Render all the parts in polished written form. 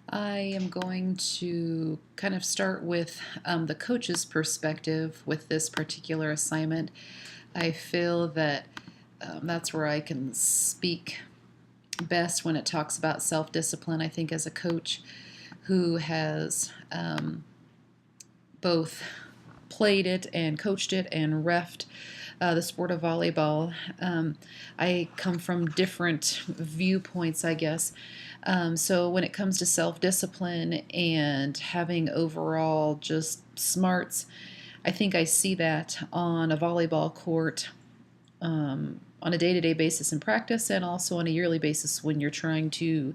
I am going to kind of start with the coach's perspective with this particular assignment. I feel that that's where I can speak best when it talks about self discipline. I think as a coach who has both played it and coached it and refed the sport of volleyball. I come from different viewpoints, I guess. So when it comes to self discipline and having overall just smarts, I think I see that on a volleyball court on a day to day basis in practice and also on a yearly basis when you're trying to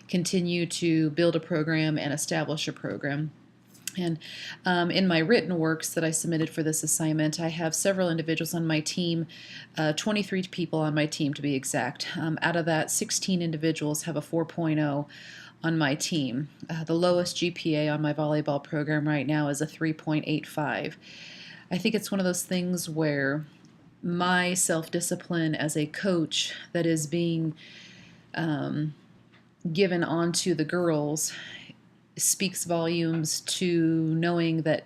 continue to build a program and establish a program. And in my written works that I submitted for this assignment, I have several individuals on my team, 23 people on my team to be exact. Out of that, 16 individuals have a 4.0 on my team. The lowest GPA on my volleyball program right now is a 3.85. I think it's one of those things where my self discipline as a coach that is being given onto the girls speaks volumes to knowing that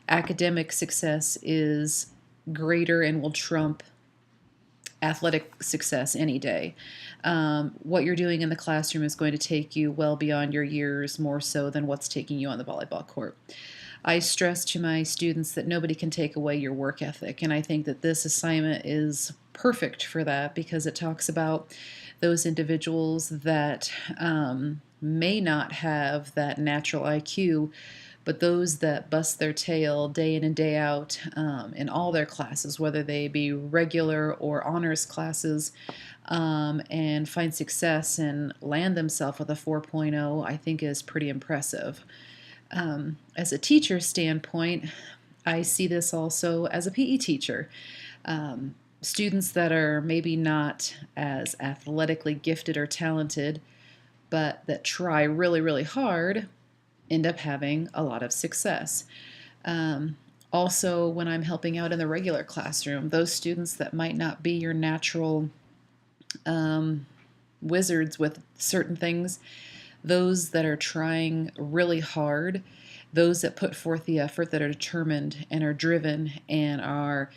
academic success is greater and will trump athletic success any day. What you're doing in the classroom is going to take you well beyond your years, more so than what's taking you on the volleyball court. I stress to my students that nobody can take away your work ethic, and I think that this assignment is perfect for that because it talks about those individuals that may not have that natural IQ, but those that bust their tail day in and day out in all their classes, whether they be regular or honors classes, and find success and land themselves with a 4.0, I think is pretty impressive. As a teacher standpoint, I see this also as a PE teacher. Students that are maybe not as athletically gifted or talented, but that try really, really hard, end up having a lot of success. Also, when I'm helping out in the regular classroom, those students that might not be your natural wizards with certain things, those that are trying really hard, those that put forth the effort, that are determined and are driven and are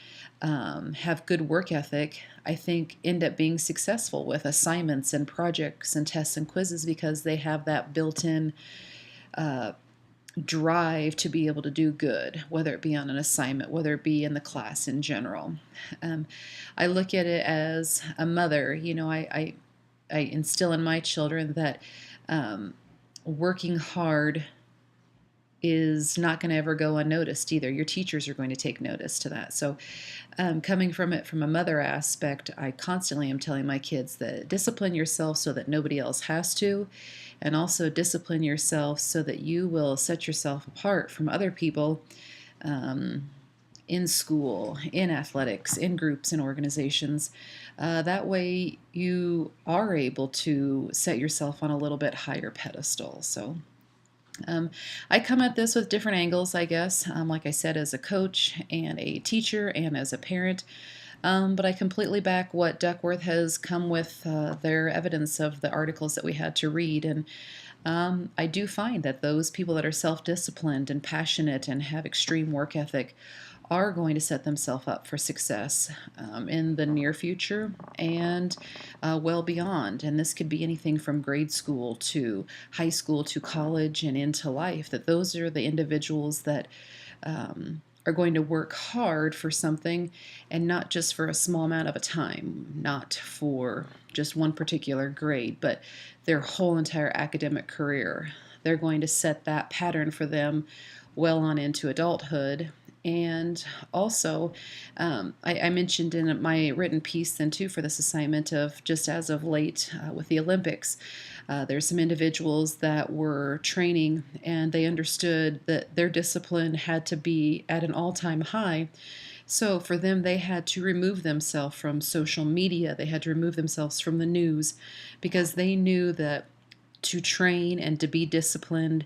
have good work ethic, I think end up being successful with assignments and projects and tests and quizzes because they have that built-in drive to be able to do good, whether it be on an assignment, whether it be in the class in general. I look at it as a mother. I instill in my children that working hard is not going to ever go unnoticed either. Your teachers are going to take notice to that. So coming from it from a mother aspect, I constantly am telling my kids that discipline yourself so that nobody else has to, and also discipline yourself so that you will set yourself apart from other people in school, in athletics, in groups and organizations. That way you are able to set yourself on a little bit higher pedestal. So I come at this with different angles, I guess, like I said, as a coach and a teacher and as a parent. But I completely back what Duckworth has come with their evidence of the articles that we had to read. And I do find that those people that are self disciplined and passionate and have extreme work ethic are going to set themselves up for success in the near future and well beyond. And this could be anything from grade school to high school to college and into life, that those are the individuals that are going to work hard for something and not just for a small amount of a time, not for just one particular grade, but their whole entire academic career. They're going to set that pattern for them well on into adulthood. And also, I mentioned in my written piece then too for this assignment of just as of late with the Olympics, there's some individuals that were training and they understood that their discipline had to be at an all-time high. So for them, they had to remove themselves from social media. They had to remove themselves from the news because they knew that to train and to be disciplined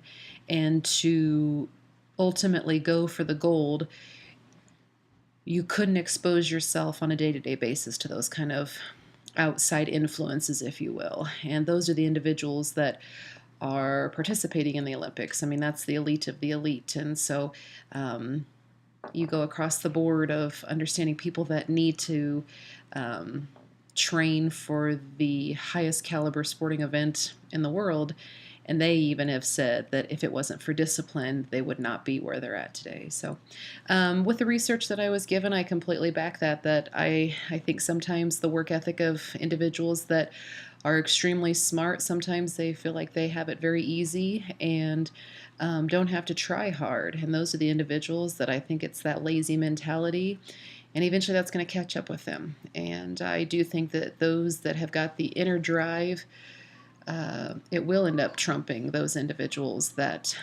and to ultimately go for the gold, you couldn't expose yourself on a day-to-day basis to those kind of outside influences, if you will. And those are the individuals that are participating in the Olympics. I mean, that's the elite of the elite. And so you go across the board of understanding people that need to um, train for the highest caliber sporting event in the world. And they even have said that if it wasn't for discipline, they would not be where they're at today. So, with the research that I was given, I completely back that. I think sometimes the work ethic of individuals that are extremely smart, sometimes they feel like they have it very easy and don't have to try hard. And those are the individuals that I think it's that lazy mentality. And eventually that's going to catch up with them. And I do think that those that have got the inner drive, it will end up trumping those individuals that,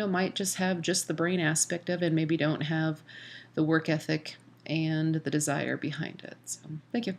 might just have just the brain aspect of it and maybe don't have the work ethic and the desire behind it. So, thank you.